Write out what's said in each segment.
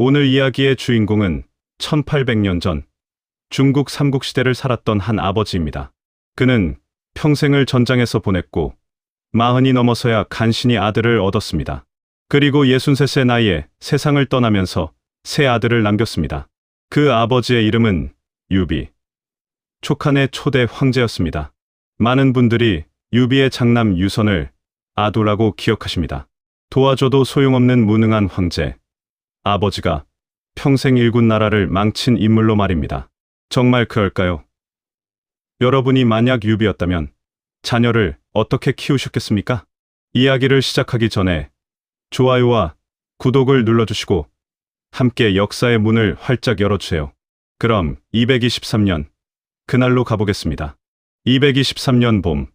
오늘 이야기의 주인공은 1800년 전 중국 삼국시대를 살았던 한 아버지입니다. 그는 평생을 전장에서 보냈고 40이 넘어서야 간신히 아들을 얻었습니다. 그리고 63세 나이에 세상을 떠나면서 세 아들을 남겼습니다. 그 아버지의 이름은 유비, 촉한의 초대 황제였습니다. 많은 분들이 유비의 장남 유선을 아두라고 기억하십니다. 도와줘도 소용없는 무능한 황제, 아버지가 평생 일군 나라를 망친 인물로 말입니다. 정말 그럴까요? 여러분이 만약 유비였다면 자녀를 어떻게 키우셨겠습니까? 이야기를 시작하기 전에 좋아요와 구독을 눌러주시고 함께 역사의 문을 활짝 열어주세요. 그럼 223년 그날로 가보겠습니다. 223년 봄,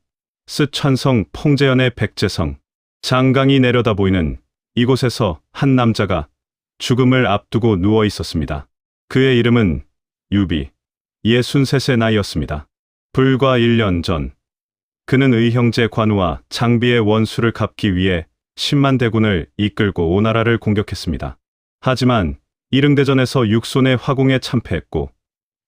쓰촨성 퐁제현의 백제성, 장강이 내려다 보이는 이곳에서 한 남자가 죽음을 앞두고 누워 있었습니다. 그의 이름은 유비, 63세 나이였습니다. 불과 1년 전, 그는 의형제 관우와 장비의 원수를 갚기 위해 10만 대군을 이끌고 오나라를 공격했습니다. 하지만 이릉대전에서 육손의 화공에 참패했고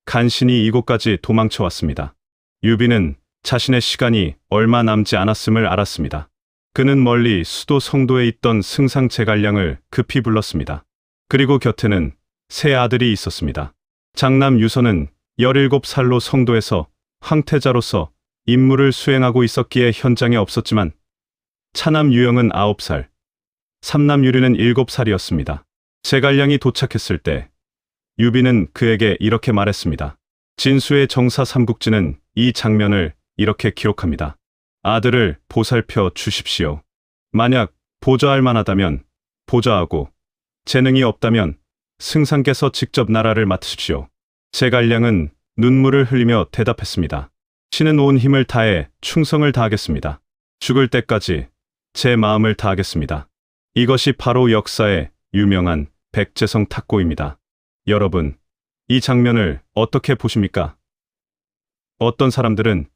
간신히 이곳까지 도망쳐왔습니다. 유비는 자신의 시간이 얼마 남지 않았음을 알았습니다. 그는 멀리 수도 성도에 있던 승상 제갈량을 급히 불렀습니다. 그리고 곁에는 세 아들이 있었습니다. 장남 유선은 17살로 성도에서 황태자로서 임무를 수행하고 있었기에 현장에 없었지만 차남 유영은 9살, 삼남 유리는 7살이었습니다. 제갈량이 도착했을 때 유비는 그에게 이렇게 말했습니다. 진수의 정사 삼국지는 이 장면을 이렇게 기록합니다. 아들을 보살펴 주십시오. 만약 보좌할 만하다면 보좌하고 재능이 없다면 승상께서 직접 나라를 맡으십시오. 제갈량은 눈물을 흘리며 대답했습니다. 신은 온 힘을 다해 충성을 다하겠습니다. 죽을 때까지 제 마음을 다하겠습니다. 이것이 바로 역사의 유명한 백제성 탁고입니다. 여러분, 이 장면을 어떻게 보십니까? 어떤 사람들은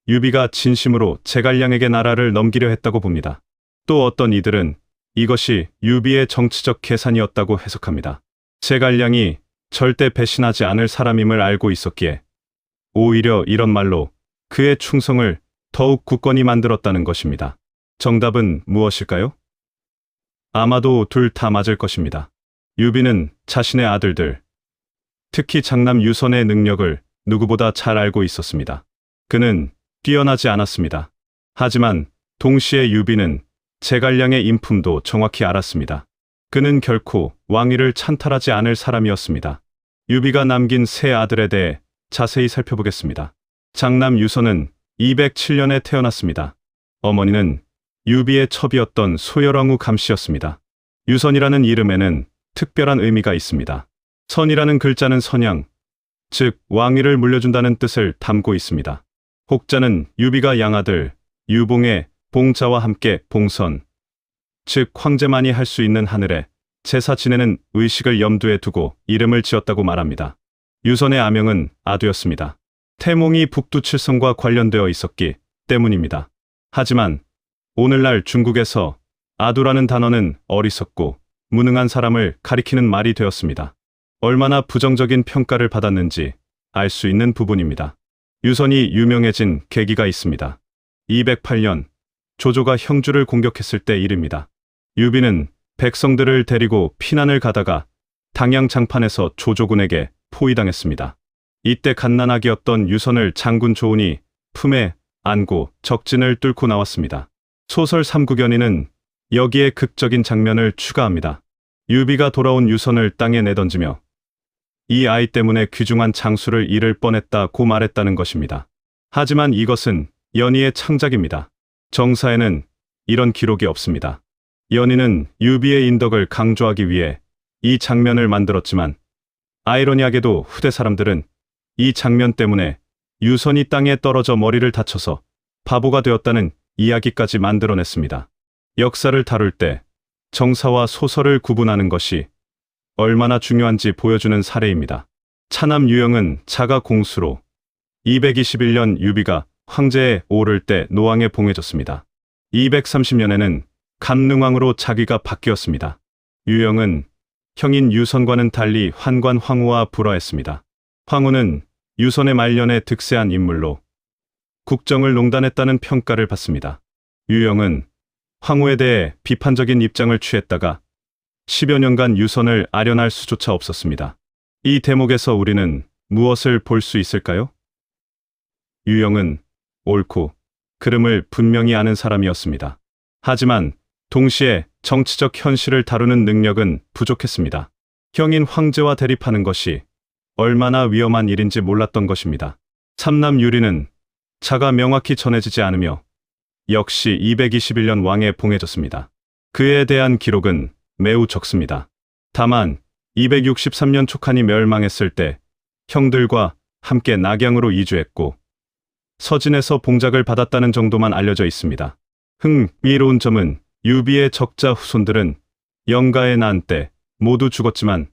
유비가 진심으로 제갈량에게 나라를 넘기려 했다고 봅니다. 또 어떤 이들은 이것이 유비의 정치적 계산이었다고 해석합니다. 제갈량이 절대 배신하지 않을 사람임을 알고 있었기에 오히려 이런 말로 그의 충성을 더욱 굳건히 만들었다는 것입니다. 정답은 무엇일까요? 아마도 둘 다 맞을 것입니다. 유비는 자신의 아들들, 특히 장남 유선의 능력을 누구보다 잘 알고 있었습니다. 그는 뛰어나지 않았습니다. 하지만 동시에 유비는 제갈량의 인품도 정확히 알았습니다. 그는 결코 왕위를 찬탈하지 않을 사람이었습니다. 유비가 남긴 세 아들에 대해 자세히 살펴보겠습니다. 장남 유선은 207년에 태어났습니다. 어머니는 유비의 첩이었던 소열왕후 감씨였습니다. 유선이라는 이름에는 특별한 의미가 있습니다. 선이라는 글자는 선양, 즉 왕위를 물려준다는 뜻을 담고 있습니다. 혹자는 유비가 양아들 유봉의 봉자와 함께 봉선, 즉 황제만이 할 수 있는 하늘에 제사 지내는 의식을 염두에 두고 이름을 지었다고 말합니다. 유선의 아명은 아두였습니다. 태몽이 북두칠성과 관련되어 있었기 때문입니다. 하지만 오늘날 중국에서 아두라는 단어는 어리석고 무능한 사람을 가리키는 말이 되었습니다. 얼마나 부정적인 평가를 받았는지 알 수 있는 부분입니다. 유선이 유명해진 계기가 있습니다. 208년 조조가 형주를 공격했을 때 일입니다. 유비는 백성들을 데리고 피난을 가다가 당양장판에서 조조군에게 포위당했습니다. 이때 갓난아기였던 유선을 장군 조은이 품에 안고 적진을 뚫고 나왔습니다. 소설 삼국연의는 여기에 극적인 장면을 추가합니다. 유비가 돌아온 유선을 땅에 내던지며 이 아이 때문에 귀중한 장수를 잃을 뻔했다고 말했다는 것입니다. 하지만 이것은 연희의 창작입니다. 정사에는 이런 기록이 없습니다. 연희는 유비의 인덕을 강조하기 위해 이 장면을 만들었지만 아이러니하게도 후대 사람들은 이 장면 때문에 유선이 땅에 떨어져 머리를 다쳐서 바보가 되었다는 이야기까지 만들어냈습니다. 역사를 다룰 때 정사와 소설을 구분하는 것이 얼마나 중요한지 보여주는 사례입니다. 차남 유영은 자가 공수로 221년 유비가 황제에 오를 때 노왕에 봉해졌습니다. 230년에는 감능왕으로 자기가 바뀌었습니다. 유영은 형인 유선과는 달리 환관 황후와 불화했습니다. 황후는 유선의 말년에 득세한 인물로 국정을 농단했다는 평가를 받습니다. 유영은 황후에 대해 비판적인 입장을 취했다가 10여 년간 유선을 아련할 수조차 없었습니다. 이 대목에서 우리는 무엇을 볼 수 있을까요? 유영은 옳고 그름을 분명히 아는 사람이었습니다. 하지만 동시에 정치적 현실을 다루는 능력은 부족했습니다. 형인 황제와 대립하는 것이 얼마나 위험한 일인지 몰랐던 것입니다. 삼남 유리는 자가 명확히 전해지지 않으며 역시 221년 왕에 봉해졌습니다. 그에 대한 기록은 매우 적습니다. 다만 263년 촉한이 멸망했을 때 형들과 함께 낙양으로 이주했고 서진에서 봉작을 받았다는 정도만 알려져 있습니다. 흥미로운 점은 유비의 적자 후손들은 영가에 난 때 모두 죽었지만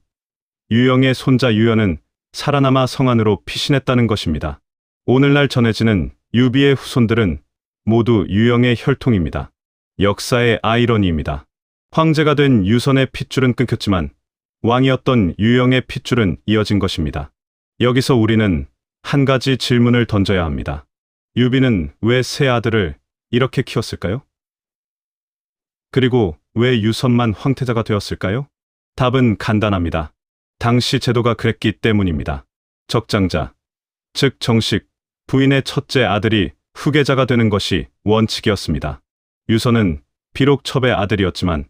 유영의 손자 유연은 살아남아 성안으로 피신했다는 것입니다. 오늘날 전해지는 유비의 후손들은 모두 유영의 혈통입니다. 역사의 아이러니입니다. 황제가 된 유선의 핏줄은 끊겼지만 왕이었던 유영의 핏줄은 이어진 것입니다. 여기서 우리는 한 가지 질문을 던져야 합니다. 유비는 왜 세 아들을 이렇게 키웠을까요? 그리고 왜 유선만 황태자가 되었을까요? 답은 간단합니다. 당시 제도가 그랬기 때문입니다. 적장자, 즉 정식, 부인의 첫째 아들이 후계자가 되는 것이 원칙이었습니다. 유선은 비록 첩의 아들이었지만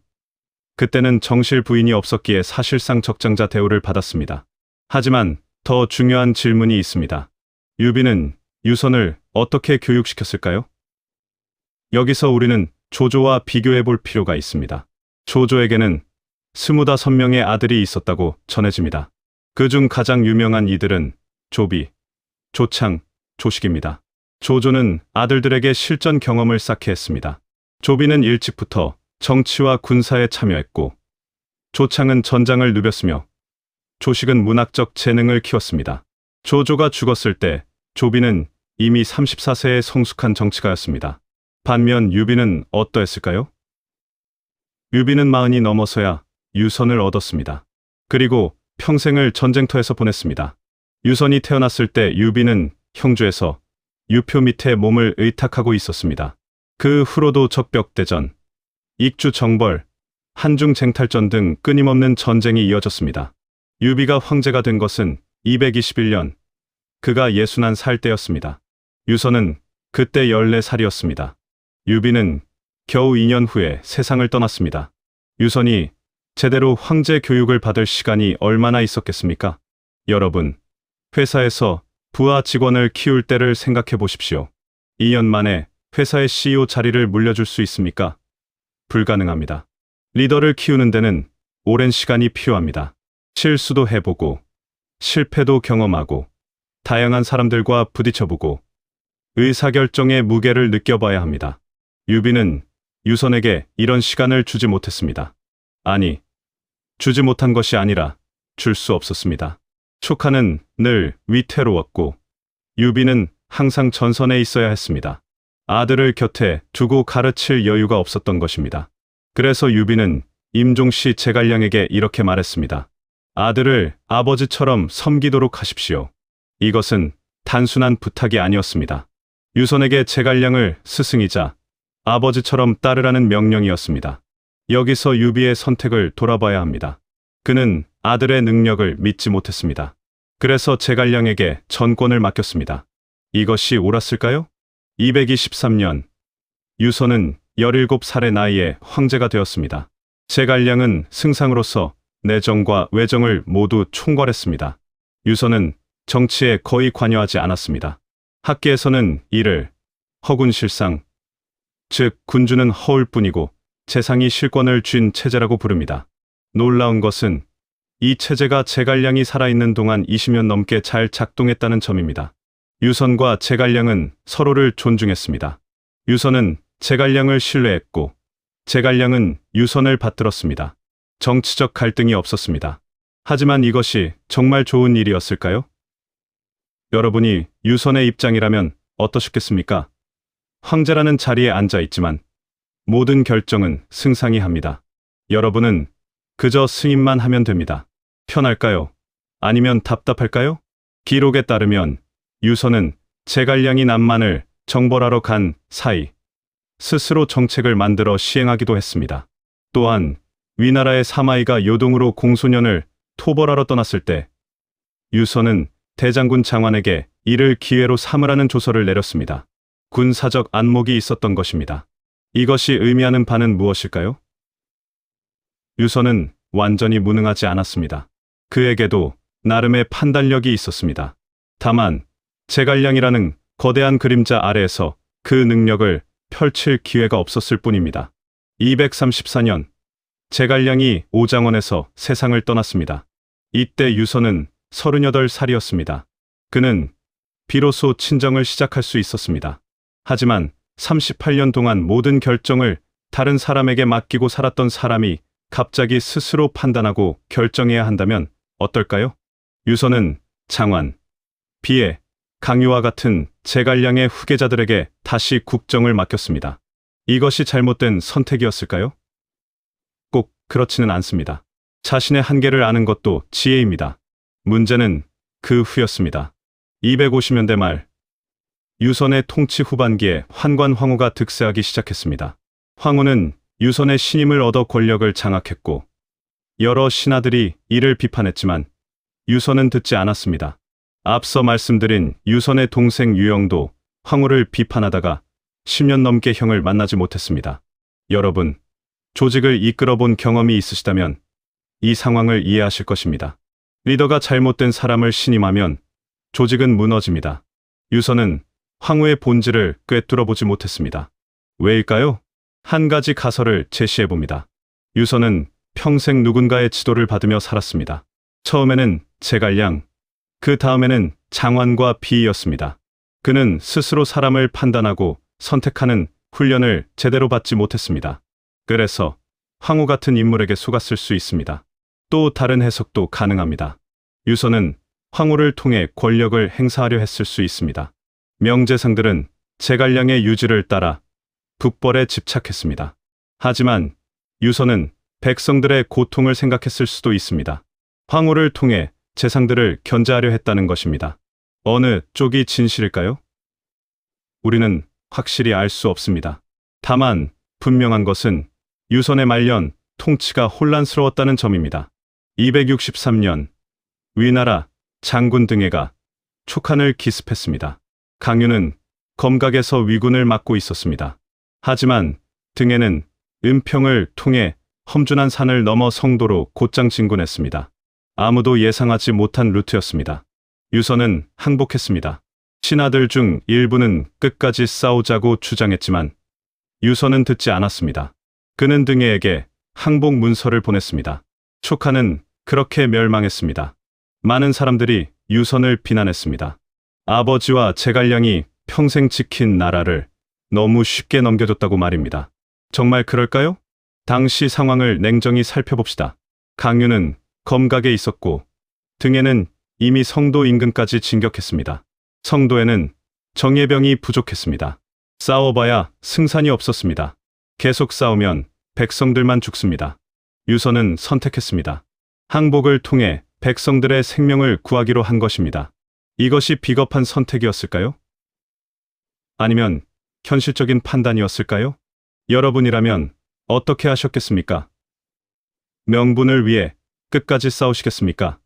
그때는 정실 부인이 없었기에 사실상 적장자 대우를 받았습니다. 하지만 더 중요한 질문이 있습니다. 유비는 유선을 어떻게 교육시켰을까요? 여기서 우리는 조조와 비교해 볼 필요가 있습니다. 조조에게는 25명의 아들이 있었다고 전해집니다. 그중 가장 유명한 이들은 조비, 조창, 조식입니다. 조조는 아들들에게 실전 경험을 쌓게 했습니다. 조비는 일찍부터 정치와 군사에 참여했고 조창은 전장을 누볐으며 조식은 문학적 재능을 키웠습니다. 조조가 죽었을 때 조비는 이미 34세의 성숙한 정치가였습니다. 반면 유비는 어떠했을까요? 유비는 40이 넘어서야 유선을 얻었습니다. 그리고 평생을 전쟁터에서 보냈습니다. 유선이 태어났을 때 유비는 형주에서 유표 밑에 몸을 의탁하고 있었습니다. 그 후로도 적벽대전, 익주정벌, 한중쟁탈전 등 끊임없는 전쟁이 이어졌습니다. 유비가 황제가 된 것은 221년, 그가 61살 때였습니다. 유선은 그때 14살이었습니다. 유비는 겨우 2년 후에 세상을 떠났습니다. 유선이 제대로 황제 교육을 받을 시간이 얼마나 있었겠습니까? 여러분, 회사에서 부하 직원을 키울 때를 생각해 보십시오. 2년 만에 회사의 CEO 자리를 물려줄 수 있습니까? 불가능합니다. 리더를 키우는 데는 오랜 시간이 필요합니다. 실수도 해보고, 실패도 경험하고, 다양한 사람들과 부딪혀보고, 의사결정의 무게를 느껴봐야 합니다. 유비는 유선에게 이런 시간을 주지 못했습니다. 아니, 주지 못한 것이 아니라 줄 수 없었습니다. 촉하는 늘 위태로웠고 유비는 항상 전선에 있어야 했습니다. 아들을 곁에 두고 가르칠 여유가 없었던 것입니다. 그래서 유비는 임종시 제갈량에게 이렇게 말했습니다. 아들을 아버지처럼 섬기도록 하십시오. 이것은 단순한 부탁이 아니었습니다. 유선에게 제갈량을 스승이자 아버지처럼 따르라는 명령이었습니다. 여기서 유비의 선택을 돌아봐야 합니다. 그는 아들의 능력을 믿지 못했습니다. 그래서 제갈량에게 전권을 맡겼습니다. 이것이 옳았을까요? 223년, 유선은 17살의 나이에 황제가 되었습니다. 제갈량은 승상으로서 내정과 외정을 모두 총괄했습니다. 유선은 정치에 거의 관여하지 않았습니다. 학계에서는 이를 허군실상, 즉 군주는 허울 뿐이고 재상이 실권을 쥔 체제라고 부릅니다. 놀라운 것은 이 체제가 제갈량이 살아있는 동안 20년 넘게 잘 작동했다는 점입니다. 유선과 제갈량은 서로를 존중했습니다. 유선은 제갈량을 신뢰했고 제갈량은 유선을 받들었습니다. 정치적 갈등이 없었습니다. 하지만 이것이 정말 좋은 일이었을까요? 여러분이 유선의 입장이라면 어떠셨겠습니까? 황제라는 자리에 앉아 있지만 모든 결정은 승상이 합니다. 여러분은 그저 승인만 하면 됩니다. 편할까요? 아니면 답답할까요? 기록에 따르면 유서는 제갈량이 남만을 정벌하러 간 사이 스스로 정책을 만들어 시행하기도 했습니다. 또한 위나라의 사마이가 요동으로 공소년을 토벌하러 떠났을 때 유서는 대장군 장관에게 이를 기회로 삼으라는 조서를 내렸습니다. 군사적 안목이 있었던 것입니다. 이것이 의미하는 바는 무엇일까요? 유서는 완전히 무능하지 않았습니다. 그에게도 나름의 판단력이 있었습니다. 다만 제갈량이라는 거대한 그림자 아래에서 그 능력을 펼칠 기회가 없었을 뿐입니다. 234년 제갈량이 오장원에서 세상을 떠났습니다. 이때 유서는 38살이었습니다. 그는 비로소 친정을 시작할 수 있었습니다. 하지만 38년 동안 모든 결정을 다른 사람에게 맡기고 살았던 사람이 갑자기 스스로 판단하고 결정해야 한다면 어떨까요? 유서는 장완, 비에, 강유와 같은 제갈량의 후계자들에게 다시 국정을 맡겼습니다. 이것이 잘못된 선택이었을까요? 꼭 그렇지는 않습니다. 자신의 한계를 아는 것도 지혜입니다. 문제는 그 후였습니다. 250년대 말 유선의 통치 후반기에 환관 황후가 득세하기 시작했습니다. 황후는 유선의 신임을 얻어 권력을 장악했고 여러 신하들이 이를 비판했지만 유선은 듣지 않았습니다. 앞서 말씀드린 유선의 동생 유영도 황후를 비판하다가 10년 넘게 형을 만나지 못했습니다. 여러분, 조직을 이끌어본 경험이 있으시다면 이 상황을 이해하실 것입니다. 리더가 잘못된 사람을 신임하면 조직은 무너집니다. 유선은 황후의 본질을 꿰뚫어보지 못했습니다. 왜일까요? 한 가지 가설을 제시해봅니다. 유선은 평생 누군가의 지도를 받으며 살았습니다. 처음에는 제갈량, 그 다음에는 장완과 비이었습니다. 그는 스스로 사람을 판단하고 선택하는 훈련을 제대로 받지 못했습니다. 그래서 황후 같은 인물에게 속았을 수 있습니다. 또 다른 해석도 가능합니다. 유선은 황후를 통해 권력을 행사하려 했을 수 있습니다. 명제상들은 제갈량의 유지를 따라 북벌에 집착했습니다. 하지만 유선은 백성들의 고통을 생각했을 수도 있습니다. 황후를 통해 재상들을 견제하려 했다는 것입니다. 어느 쪽이 진실일까요? 우리는 확실히 알 수 없습니다. 다만 분명한 것은 유선의 말년 통치가 혼란스러웠다는 점입니다. 263년 위나라 장군 등해가 촉한을 기습했습니다. 강유는 검각에서 위군을 맡고 있었습니다. 하지만 등해는 은평을 통해 험준한 산을 넘어 성도로 곧장 진군했습니다. 아무도 예상하지 못한 루트였습니다. 유선은 항복했습니다. 신하들 중 일부는 끝까지 싸우자고 주장했지만 유선은 듣지 않았습니다. 그는 등해에게 항복 문서를 보냈습니다. 촉한은 그렇게 멸망했습니다. 많은 사람들이 유선을 비난했습니다. 아버지와 제갈량이 평생 지킨 나라를 너무 쉽게 넘겨줬다고 말입니다. 정말 그럴까요? 당시 상황을 냉정히 살펴봅시다. 강유는 검각에 있었고 등해는 이미 성도 인근까지 진격했습니다. 성도에는 정예병이 부족했습니다. 싸워봐야 승산이 없었습니다. 계속 싸우면 백성들만 죽습니다. 유선은 선택했습니다. 항복을 통해 백성들의 생명을 구하기로 한 것입니다. 이것이 비겁한 선택이었을까요? 아니면 현실적인 판단이었을까요? 여러분이라면 어떻게 하셨겠습니까? 명분을 위해 끝까지 싸우시겠습니까?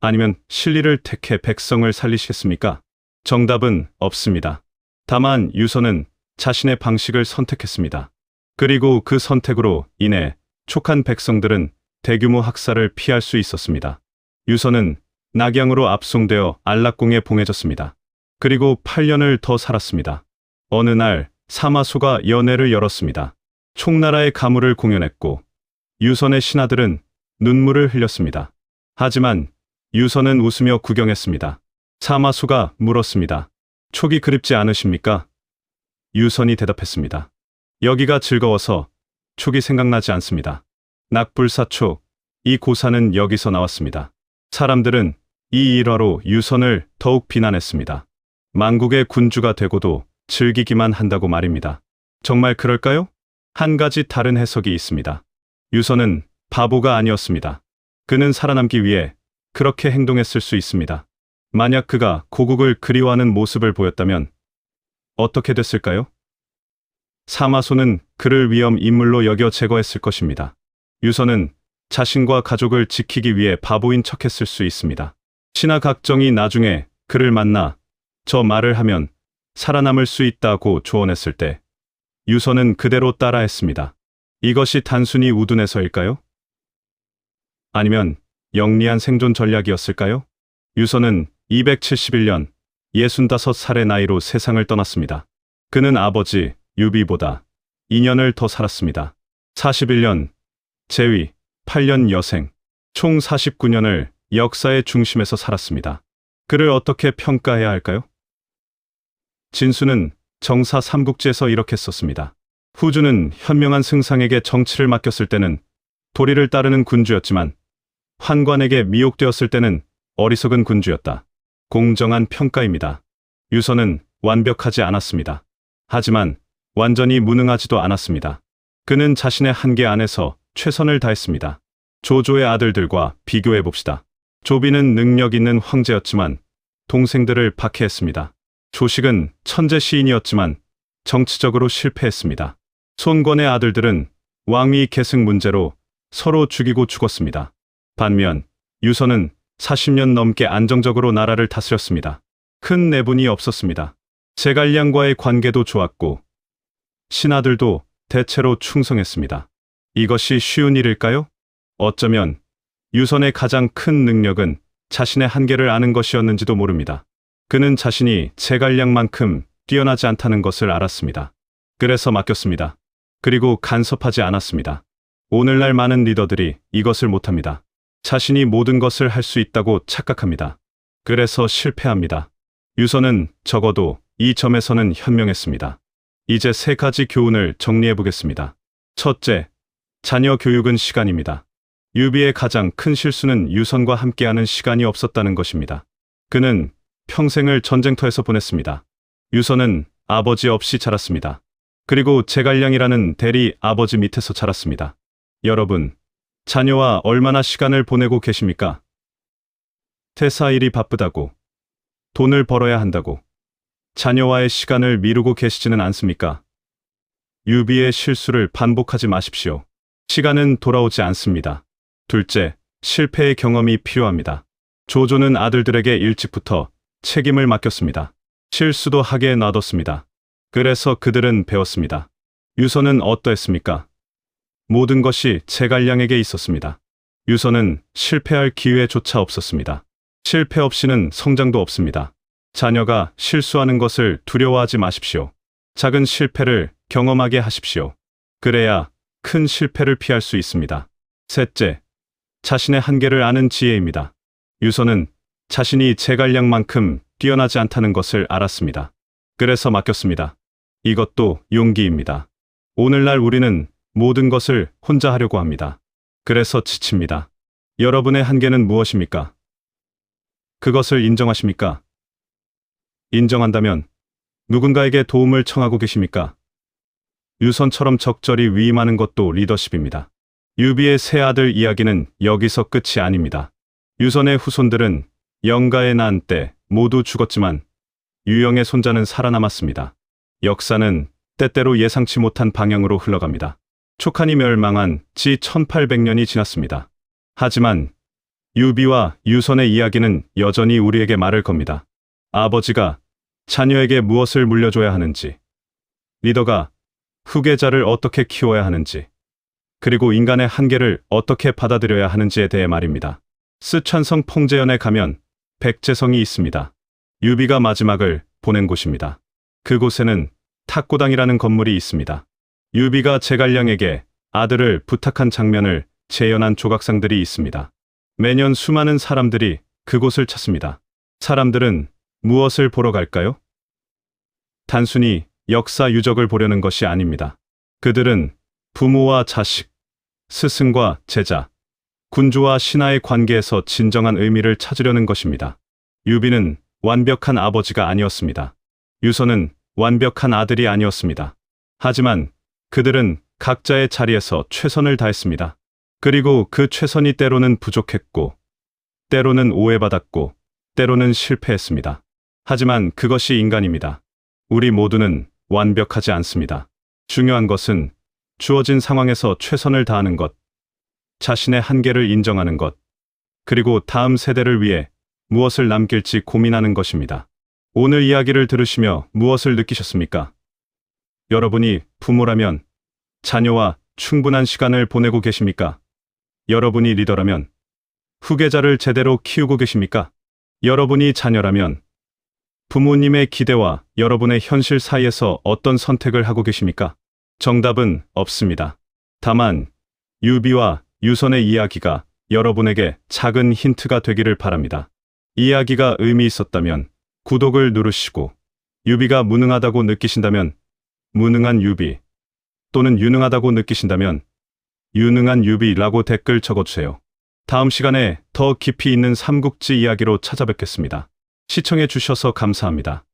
아니면 실리를 택해 백성을 살리시겠습니까? 정답은 없습니다. 다만 유선은 자신의 방식을 선택했습니다. 그리고 그 선택으로 인해 촉한 백성들은 대규모 학살을 피할 수 있었습니다. 유선은 낙양으로 압송되어 안락궁에 봉해졌습니다. 그리고 8년을 더 살았습니다. 어느 날 사마소가 연회를 열었습니다. 총나라의 가물을 공연했고 유선의 신하들은 눈물을 흘렸습니다. 하지만 유선은 웃으며 구경했습니다. 사마소가 물었습니다. 촉이 그립지 않으십니까? 유선이 대답했습니다. 여기가 즐거워서 촉이 생각나지 않습니다. 낙불사촉, 이 고사는 여기서 나왔습니다. 사람들은 이 일화로 유선을 더욱 비난했습니다. 만국의 군주가 되고도 즐기기만 한다고 말입니다. 정말 그럴까요? 한 가지 다른 해석이 있습니다. 유선은 바보가 아니었습니다. 그는 살아남기 위해 그렇게 행동했을 수 있습니다. 만약 그가 고국을 그리워하는 모습을 보였다면 어떻게 됐을까요? 사마소는 그를 위험 인물로 여겨 제거했을 것입니다. 유서는 자신과 가족을 지키기 위해 바보인 척했을 수 있습니다. 신하각정이 나중에 그를 만나 저 말을 하면 살아남을 수 있다고 조언했을 때 유서는 그대로 따라했습니다. 이것이 단순히 우둔해서일까요? 아니면 영리한 생존 전략이었을까요? 유서는 271년 65살의 나이로 세상을 떠났습니다. 그는 아버지 유비보다 2년을 더 살았습니다. 41년 재위, 8년 여생, 총 49년을 역사의 중심에서 살았습니다. 그를 어떻게 평가해야 할까요? 진수는 정사 삼국지에서 이렇게 썼습니다. 후주는 현명한 승상에게 정치를 맡겼을 때는 도리를 따르는 군주였지만 환관에게 미혹되었을 때는 어리석은 군주였다. 공정한 평가입니다. 유서는 완벽하지 않았습니다. 하지만 완전히 무능하지도 않았습니다. 그는 자신의 한계 안에서 최선을 다했습니다. 조조의 아들들과 비교해 봅시다. 조비는 능력 있는 황제였지만 동생들을 박해했습니다. 조식은 천재 시인이었지만 정치적으로 실패했습니다. 손권의 아들들은 왕위 계승 문제로 서로 죽이고 죽었습니다. 반면 유서는 40년 넘게 안정적으로 나라를 다스렸습니다. 큰 내분이 없었습니다. 제갈량과의 관계도 좋았고 신하들도 대체로 충성했습니다. 이것이 쉬운 일일까요? 어쩌면 유선의 가장 큰 능력은 자신의 한계를 아는 것이었는지도 모릅니다. 그는 자신이 제갈량만큼 뛰어나지 않다는 것을 알았습니다. 그래서 맡겼습니다. 그리고 간섭하지 않았습니다. 오늘날 많은 리더들이 이것을 못합니다. 자신이 모든 것을 할 수 있다고 착각합니다. 그래서 실패합니다. 유서는 적어도 이 점에서는 현명했습니다. 이제 3가지 교훈을 정리해 보겠습니다. 첫째, 자녀 교육은 시간입니다. 유비의 가장 큰 실수는 유선과 함께하는 시간이 없었다는 것입니다. 그는 평생을 전쟁터에서 보냈습니다. 유선은 아버지 없이 자랐습니다. 그리고 제갈량이라는 대리 아버지 밑에서 자랐습니다. 여러분, 자녀와 얼마나 시간을 보내고 계십니까? 퇴사 일이 바쁘다고, 돈을 벌어야 한다고, 자녀와의 시간을 미루고 계시지는 않습니까? 유비의 실수를 반복하지 마십시오. 시간은 돌아오지 않습니다. 둘째, 실패의 경험이 필요합니다. 조조는 아들들에게 일찍부터 책임을 맡겼습니다. 실수도 하게 놔뒀습니다. 그래서 그들은 배웠습니다. 유서는 어떠했습니까? 모든 것이 제갈량에게 있었습니다. 유서는 실패할 기회조차 없었습니다. 실패 없이는 성장도 없습니다. 자녀가 실수하는 것을 두려워하지 마십시오. 작은 실패를 경험하게 하십시오. 그래야 큰 실패를 피할 수 있습니다. 셋째, 자신의 한계를 아는 지혜입니다. 유서는 자신이 제갈량만큼 뛰어나지 않다는 것을 알았습니다. 그래서 맡겼습니다. 이것도 용기입니다. 오늘날 우리는 모든 것을 혼자 하려고 합니다. 그래서 지칩니다. 여러분의 한계는 무엇입니까? 그것을 인정하십니까? 인정한다면 누군가에게 도움을 청하고 계십니까? 유선처럼 적절히 위임하는 것도 리더십입니다. 유비의 세 아들 이야기는 여기서 끝이 아닙니다. 유선의 후손들은 영가의 난 때 모두 죽었지만 유영의 손자는 살아남았습니다. 역사는 때때로 예상치 못한 방향으로 흘러갑니다. 촉한이 멸망한 지 1800년이 지났습니다. 하지만 유비와 유선의 이야기는 여전히 우리에게 말을 겁니다. 아버지가 자녀에게 무엇을 물려줘야 하는지, 리더가 후계자를 어떻게 키워야 하는지, 그리고 인간의 한계를 어떻게 받아들여야 하는지에 대해 말입니다. 쓰촨성 풍제연에 가면 백제성이 있습니다. 유비가 마지막을 보낸 곳입니다. 그곳에는 탁고당이라는 건물이 있습니다. 유비가 제갈량에게 아들을 부탁한 장면을 재현한 조각상들이 있습니다. 매년 수많은 사람들이 그곳을 찾습니다. 사람들은 무엇을 보러 갈까요? 단순히 역사 유적을 보려는 것이 아닙니다. 그들은 부모와 자식, 스승과 제자, 군주와 신하의 관계에서 진정한 의미를 찾으려는 것입니다. 유비는 완벽한 아버지가 아니었습니다. 유서는 완벽한 아들이 아니었습니다. 하지만 그들은 각자의 자리에서 최선을 다했습니다. 그리고 그 최선이 때로는 부족했고, 때로는 오해받았고, 때로는 실패했습니다. 하지만 그것이 인간입니다. 우리 모두는 완벽하지 않습니다. 중요한 것은 주어진 상황에서 최선을 다하는 것, 자신의 한계를 인정하는 것, 그리고 다음 세대를 위해 무엇을 남길지 고민하는 것입니다. 오늘 이야기를 들으시며 무엇을 느끼셨습니까? 여러분이 부모라면 자녀와 충분한 시간을 보내고 계십니까? 여러분이 리더라면 후계자를 제대로 키우고 계십니까? 여러분이 자녀라면 부모님의 기대와 여러분의 현실 사이에서 어떤 선택을 하고 계십니까? 정답은 없습니다. 다만 유비와 유선의 이야기가 여러분에게 작은 힌트가 되기를 바랍니다. 이야기가 의미 있었다면 구독을 누르시고, 유비가 무능하다고 느끼신다면 무능한 유비, 또는 유능하다고 느끼신다면 유능한 유비라고 댓글 적어주세요. 다음 시간에 더 깊이 있는 삼국지 이야기로 찾아뵙겠습니다. 시청해 주셔서 감사합니다.